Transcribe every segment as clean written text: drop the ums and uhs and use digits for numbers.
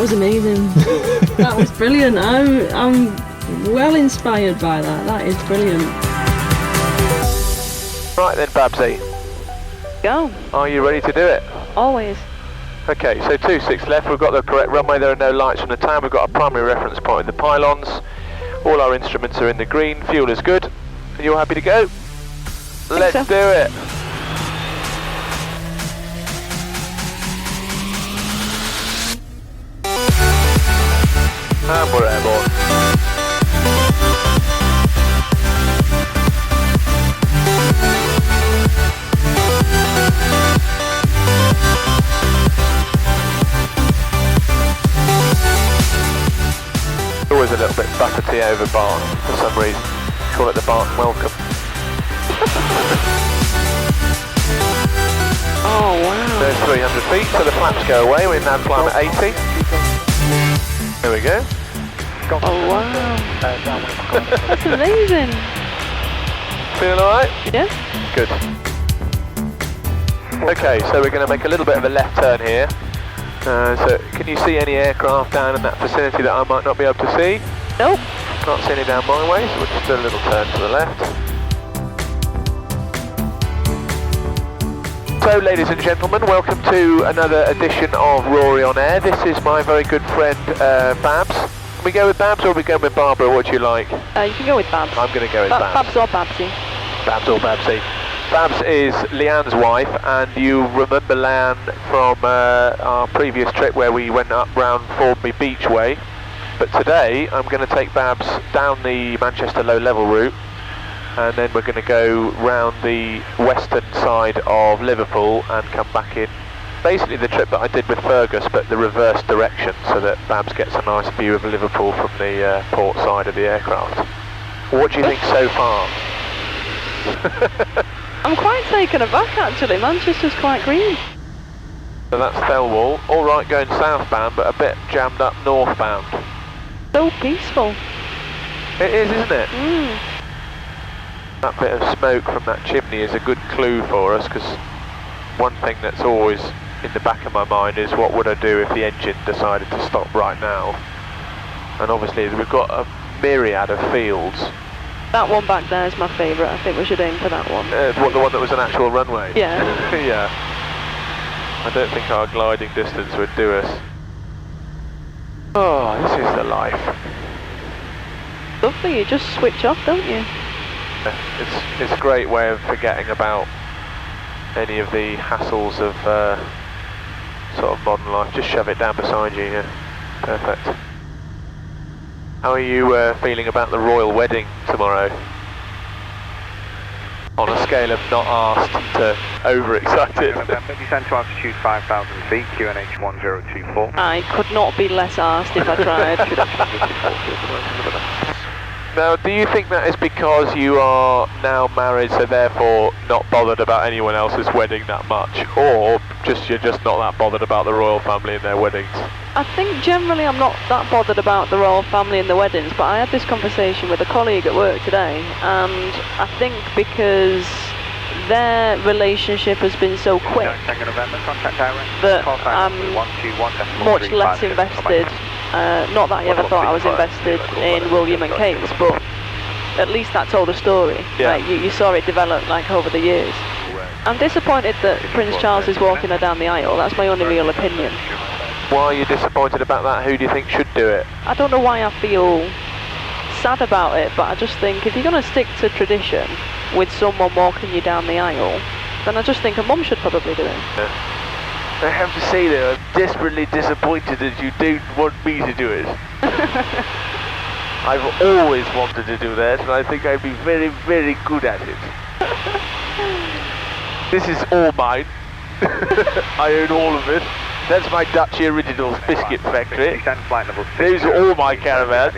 was amazing. That was brilliant. I'm well inspired by that. That is brilliant. Right then, Babsy. Go. Are you ready to do it? Always. Okay, so 26 left, we've got the correct runway, there are no lights from the town, we've got a primary reference point in the pylons, all our instruments are in the green, fuel is good. Are you all happy to go? Let's do it! And we're airborne. Always a little bit buffety over barn for some reason. Call it the barn welcome. Oh wow. There's 300 feet, so the flaps go away. We now climb at 80. There we go. Oh wow. That's amazing. Feeling alright? Yeah. Good. Okay, so we're going to make a little bit of a left turn here. So can you see any aircraft down in that vicinity that I might not be able to see? Nope. Can't see any down my way, so we'll just do a little turn to the left. So ladies and gentlemen, welcome to another edition of Rory on Air. This is my very good friend Babs. Can we go with Babs or are we going with Barbara? What do you like? You can go with Babs. I'm going to go with Babs. Babs or Babsy. Babs or Babsy. Babs is Leanne's wife, and you remember Leanne from our previous trip where we went up round Formby Beach way. But today I'm going to take Babs down the Manchester low level route, and then we're going to go round the western side of Liverpool and come back in. Basically the trip that I did with Fergus, but the reverse direction, so that Babs gets a nice view of Liverpool from the port side of the aircraft. What do you think so far? I'm quite taken aback actually, Manchester's quite green. So that's Thelwall, alright going southbound but a bit jammed up northbound. So peaceful. It is, isn't it? Mm. That bit of smoke from that chimney is a good clue for us, because one thing that's always in the back of my mind is what would I do if the engine decided to stop right now. And obviously we've got a myriad of fields. That one back there is my favourite. I think we should aim for that one. What, the one that was an actual runway? Yeah. Yeah. I don't think our gliding distance would do us. Oh, this is the life. Lovely, you just switch off, don't you? It's a great way of forgetting about any of the hassles of sort of modern life. Just shove it down beside you, yeah. Perfect. How are you feeling about the royal wedding tomorrow? On a scale of not asked to overexcited. Descend to altitude 5,000 feet, QNH 1024. I could not be less arsed if I tried. Now, do you think that is because you are now married, so therefore not bothered about anyone else's wedding that much, or you're just not that bothered about the royal family and their weddings? I think generally I'm not that bothered about the royal family and the weddings, but I had this conversation with a colleague at work today, and I think because their relationship has been so quick that I'm much less invested. Not that I ever thought I was invested in William and Kate's, but at least that told a story. Yeah. Like, you saw it develop like over the years. I'm disappointed that Prince Charles is walking her down the aisle. That's my only real opinion. Why are you disappointed about that? Who do you think should do it? I don't know why I feel sad about it, but I just think if you're going to stick to tradition with someone walking you down the aisle, then I just think a mum should probably do it. Yeah. I have to say though, I'm desperately disappointed that you don't want me to do it. I've always wanted to do that, and I think I'd be very, very good at it. This is all mine. I own all of it. That's my Dutchy Originals biscuit factory. Those are all my caravans.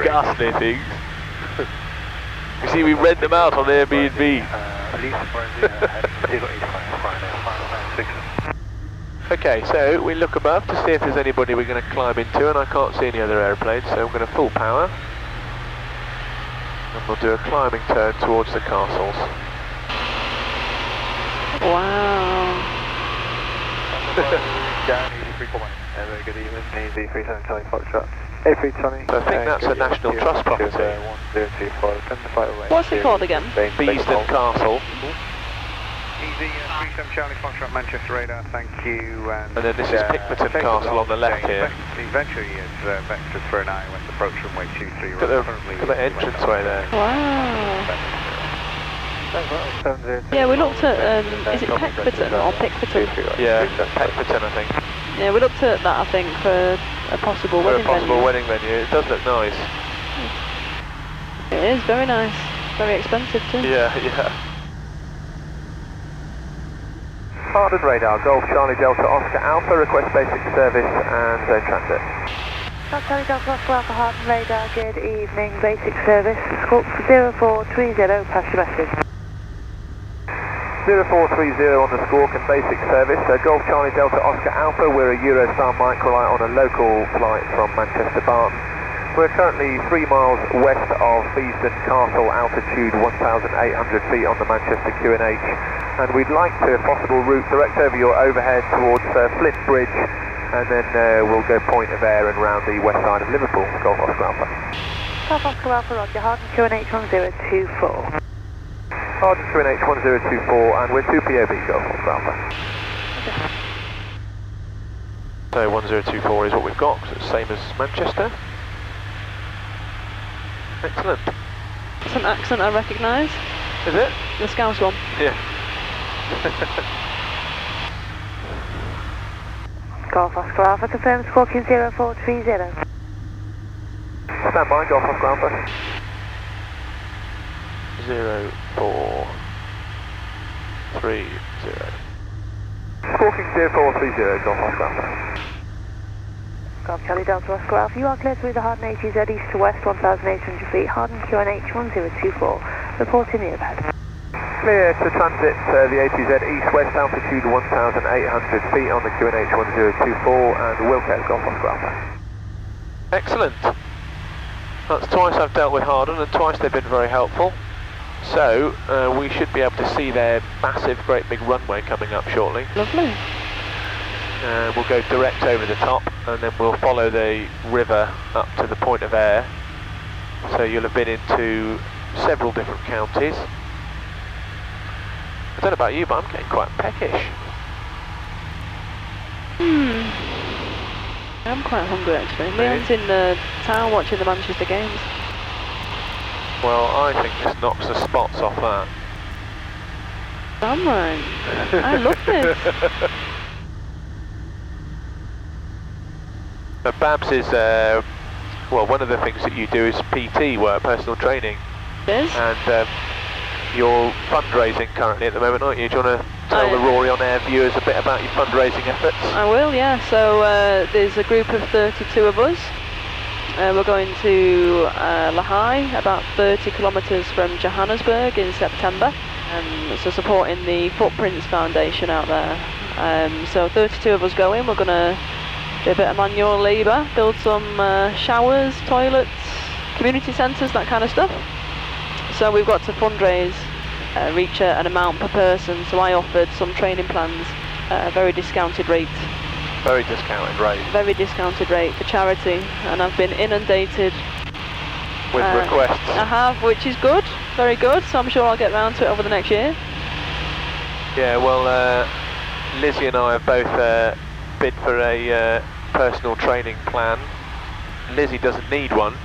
Ghastly things. You see, we rent them out on Airbnb. Okay, so we look above to see if there's anybody we're going to climb into, and I can't see any other aeroplanes, so I'm going to full power. And we'll do a climbing turn towards the castles. Wow. Very good evening, EV-97 Charlie Foxtrot. A320. So I think that's a National Trust property. 1025. What's it called again? Beeston Castle. EV-37 Charlie Foxtrot, Manchester radar, thank you. And then this is Pickfordton Castle on the left here. Eventually it's vectored for an eye when approach runway 23. Look at the entranceway there. Wow. Yeah, we looked at, is it Peckforton or Pickfordton? Yeah, Peckfordton I think. Yeah, we looked at that I think for a possible wedding venue. Wedding venue. It does look nice. It is, very nice. Very expensive too. Yeah. Hardened radar, Golf Charlie Delta Oscar Alpha, request basic service and zone transit. Golf Charlie Delta Oscar Alpha, Hardened radar, good evening, basic service, scope 0430, pass your message. 0430 on the squawk and basic service, Golf Charlie Delta Oscar Alpha, we're a Eurostar microlight on a local flight from Manchester Barton. We're currently 3 miles west of Beeston Castle, altitude 1,800 feet on the Manchester QNH, and we'd like to, if possible, route direct over your overhead towards Flint Bridge, and then we'll go point of air and round the west side of Liverpool. Golf Oscar Alpha. Golf Oscar Alpha, Roger, Harden QNH 1024. Harden QNH 1024, and we're 2 POB, Golf Oscar Alpha. So 1024 is what we've got, so it's the same as Manchester. Excellent. It's an accent I recognise. Is it? The Scouse one. Yeah. Golf Oscar Alpha, confirm squawking 0430. Stand by, Golf Oscar Alpha. 0430. Squawking 0430, Golf Oscar Alpha. Golf Charlie Delta Oscar Alpha, you are clear through the Harden ATZ east to west, 1,800 feet, Harden QNH 1024, reporting the overhead. Clear to transit the ATZ east-west, altitude 1,800 feet on the QNH 1024, and Wilco, Golf Oscar Alpha. Excellent. That's twice I've dealt with Harden, and twice they've been very helpful. So, we should be able to see their massive, great big runway coming up shortly. Lovely. We'll go direct over the top, and then we'll follow the river up to the point of air. So you'll have been into several different counties. I don't know about you, but I'm getting quite peckish. I'm quite hungry actually. Leon's in the town watching the Manchester games. Well, I think this knocks the spots off that. Damn right. I love this. Babs is, well, one of the things that you do is PT work, personal training. Yes. And you're fundraising currently at the moment, aren't you? Do you want to tell the Rory on air viewers a bit about your fundraising efforts? I will, yeah. So there's a group of 32 of us. We're going to Lahai, about 30 kilometres from Johannesburg in September. So supporting the Footprints Foundation out there. So 32 of us going. We're going to do a bit of manual labour, build some showers, toilets, community centres, that kind of stuff. So we've got to fundraise, reach an amount per person. So I offered some training plans, very discounted rate. Very discounted rate. Very discounted rate for charity, and I've been inundated with requests. I have, which is good, very good. So I'm sure I'll get round to it over the next year. Yeah, well, Lizzie and I have both bid for a personal training plan. Lizzie doesn't need one.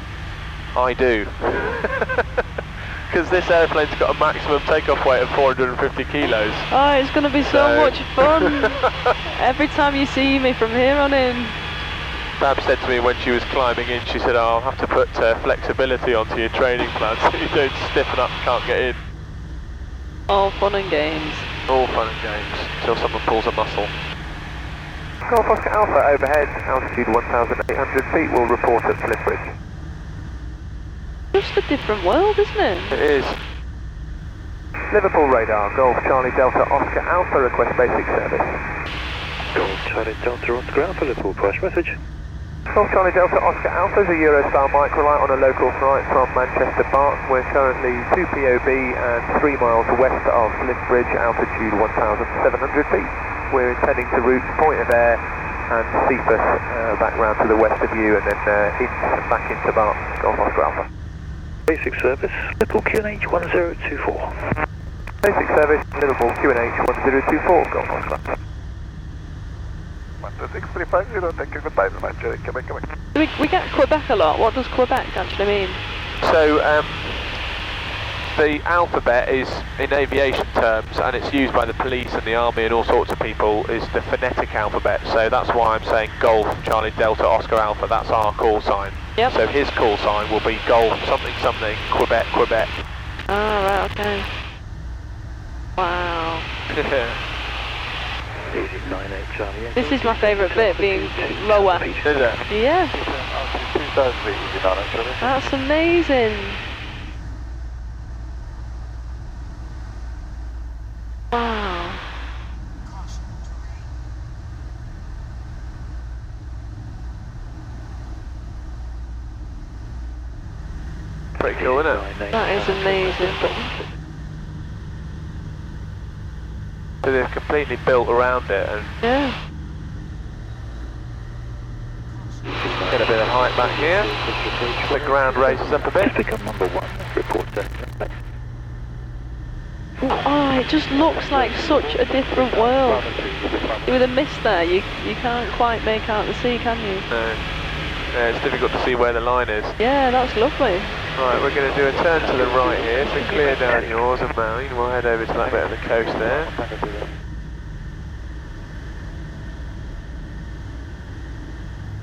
I do. Because this airplane's got a maximum takeoff weight of 450 kilos. Oh, it's going to be so much fun. Every time you see me from here on in. Bab said to me when she was climbing in, she said, oh, I'll have to put flexibility onto your training plan so you don't stiffen up, can't get in. All fun and games. All fun and games, until someone pulls a muscle. Golf Oscar Alpha overhead, altitude 1,800 feet, will report at Flint Bridge. Just a different world, isn't it? It is. Liverpool radar, Golf Charlie Delta Oscar Alpha, request basic service. Golf Charlie Delta Oscar Alpha, Liverpool, price message. Golf Charlie Delta Oscar Alpha is a Eurostar microlight on a local flight from Manchester Barton. We're currently 2 POB and 3 miles west of Flint Bridge, altitude 1,700 feet. We're intending to route point of air and Cephas back round to the west of you, and then Ince back into Mark, Golf Oscar Alpha. Basic service, Liverpool QNH 1024. Basic service, Liverpool QNH 1024, Golf Oscar Alpha. 12650, thank you, goodbye very much. Come in. We get Quebec a lot. What does Quebec actually mean? So, the alphabet is, in aviation terms, and it's used by the police and the army and all sorts of people, is the phonetic alphabet. So that's why I'm saying Golf, Charlie Delta, Oscar Alpha, that's our call sign. Yep. So his call sign will be Golf, something, something, Quebec, Quebec. Oh, right, okay. Wow. This is my favourite bit, being lower. Is it? Yeah. That's amazing. Wow. Pretty cool, isn't it? That is amazing. So they've completely built around it and Yeah. get a bit of height back here. The ground raises up a bit. Become number 1, report that. Oh, it just looks like such a different world. With a mist there, you can't quite make out the sea, can you? No. Yeah, it's difficult to see where the line is. Yeah, that's lovely. Right, we're going to do a turn to the right here, so clear down yours and mine. We'll head over to that bit of the coast there.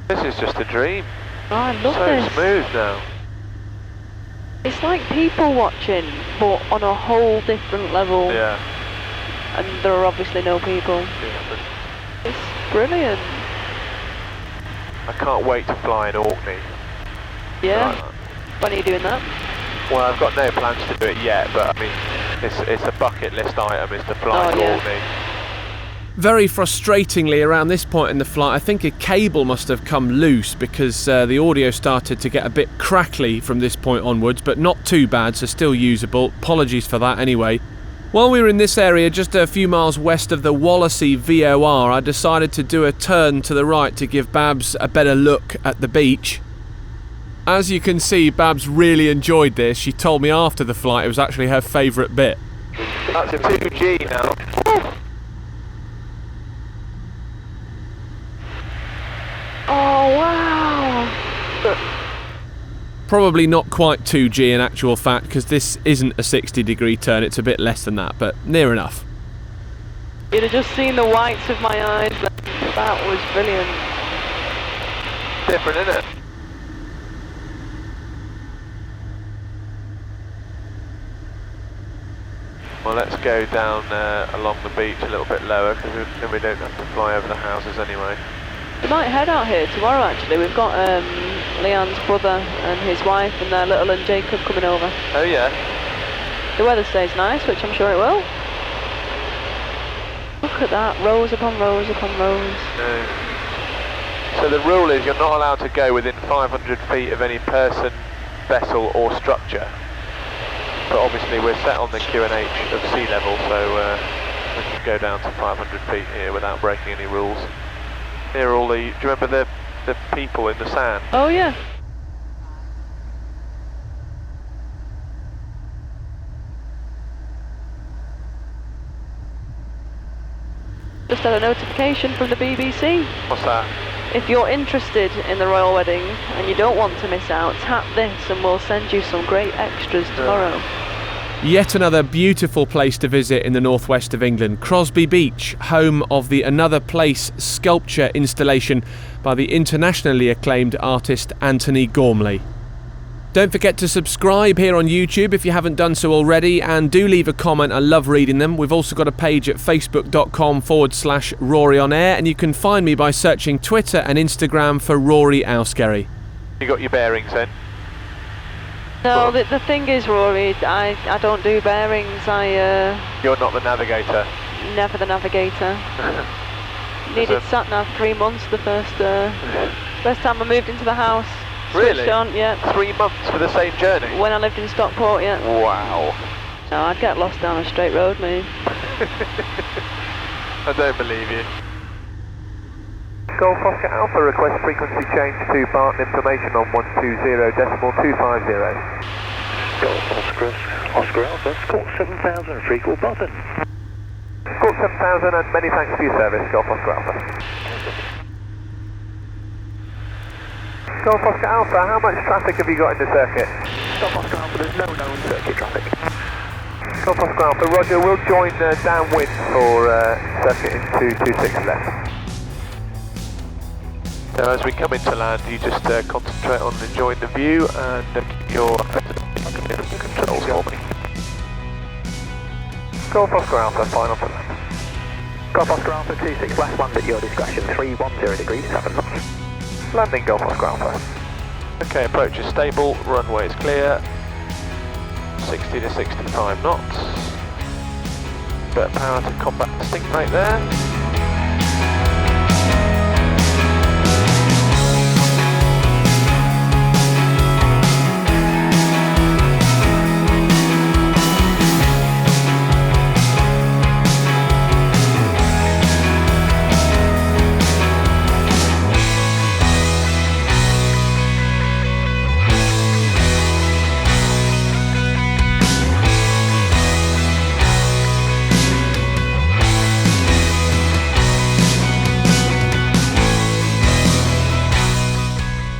This is just a dream. Oh, I love So this. smooth now. It's like people watching, but on a whole different level. Yeah. And there are obviously no people. Yeah, It's brilliant. I can't wait to fly in Orkney. Yeah. Like that. When are you doing that? Well, I've got no plans to do it yet, but I mean, it's a bucket list item is to fly to Orkney. Very frustratingly, around this point in the flight, I think a cable must have come loose because the audio started to get a bit crackly from this point onwards, but not too bad, so still usable. Apologies for that anyway. While we were in this area, just a few miles west of the Wallasey VOR, I decided to do a turn to the right to give Babs a better look at the beach. As you can see, Babs really enjoyed this. She told me after the flight it was actually her favourite bit. That's a 2G now. Oh, wow. Probably not quite 2G in actual fact, because this isn't a 60-degree turn, it's a bit less than that, but near enough. You'd have just seen the whites of my eyes. That was brilliant. Different, isn't it? Well, let's go down along the beach a little bit lower, because then we don't have to fly over the houses anyway. We might head out here tomorrow actually. We've got Leanne's brother and his wife and their little and Jacob coming over. Oh yeah? The weather stays nice, which I'm sure it will. Look at that, rows upon rows upon rows. So the rule is you're not allowed to go within 500 feet of any person, vessel or structure. But obviously we're set on the QNH of sea level, so we can go down to 500 feet here without breaking any rules. Here are all the, do you remember the people in the sand? Oh yeah. Just had a notification from the BBC. What's that? If you're interested in the royal wedding and you don't want to miss out, tap this and we'll send you some great extras tomorrow. Yet another beautiful place to visit in the northwest of England, Crosby Beach, home of the Another Place sculpture installation by the internationally acclaimed artist Anthony Gormley. Don't forget to subscribe here on YouTube if you haven't done so already, and do leave a comment. I love reading them. We've also got a page at facebook.com/Rory on air, and you can find me by searching Twitter and Instagram for Rory Auskerry. You got your bearings then? No, the thing is, Rory, I don't do bearings. You're not the navigator. Never the navigator. Needed sat-nav 3 months the first time I moved into the house. Really? Switched on, yeah. 3 months for the same journey? When I lived in Stockport, yeah. Wow. No, I'd get lost down a straight road, mate. I don't believe you. Golf Oscar Alpha, request frequency change to Barton information on 120.250. Golf Oscar Alpha, Score 7000, free call button. Score 7000 and many thanks for your service, Golf Oscar Alpha. Golf Oscar Alpha, how much traffic have you got in the circuit? Golf Oscar Alpha, there's no known circuit traffic. Golf Oscar Alpha, Roger, we'll join downwind for circuit into 26 left. Now as we come into land, you just concentrate on enjoying the view and keep your controls for me. Golf Oscar Alpha, final for land. Golf Oscar Alpha, 26 left, land at your discretion, 310 degrees, 7 knots. Landing Golf Oscar Alpha. Okay, approach is stable, runway is clear. 60 to 65 knots. Bit of power to combat the stingray there.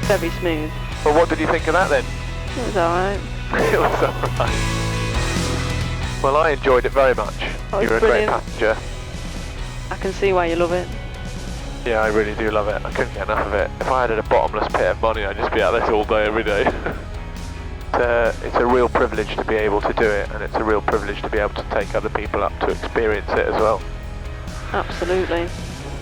Very smooth. Well, what did you think of that then? It was alright. It was alright. Well, I enjoyed it very much. Oh, You were a brilliant. great passenger. I can see why you love it. Yeah, I really do love it. I couldn't get enough of it. If I had a bottomless pit of money, I'd just be out this all day, every day. It's a real privilege to be able to do it, and it's a real privilege to be able to take other people up to experience it as well. Absolutely.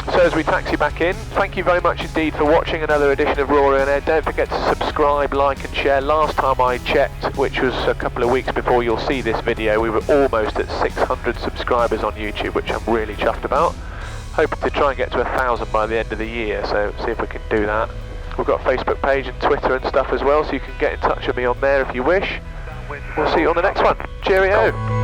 So as we taxi back in, thank you very much indeed for watching another edition of Rory on Air. Don't forget to subscribe, like and share. Last time I checked, which was a couple of weeks before you'll see this video, we were almost at 600 subscribers on YouTube, which I'm really chuffed about. Hoping to try and get to 1,000 by the end of the year, so see if we can do that. We've got a Facebook page and Twitter and stuff as well, so you can get in touch with me on there if you wish. We'll see you on the next one. Cheerio!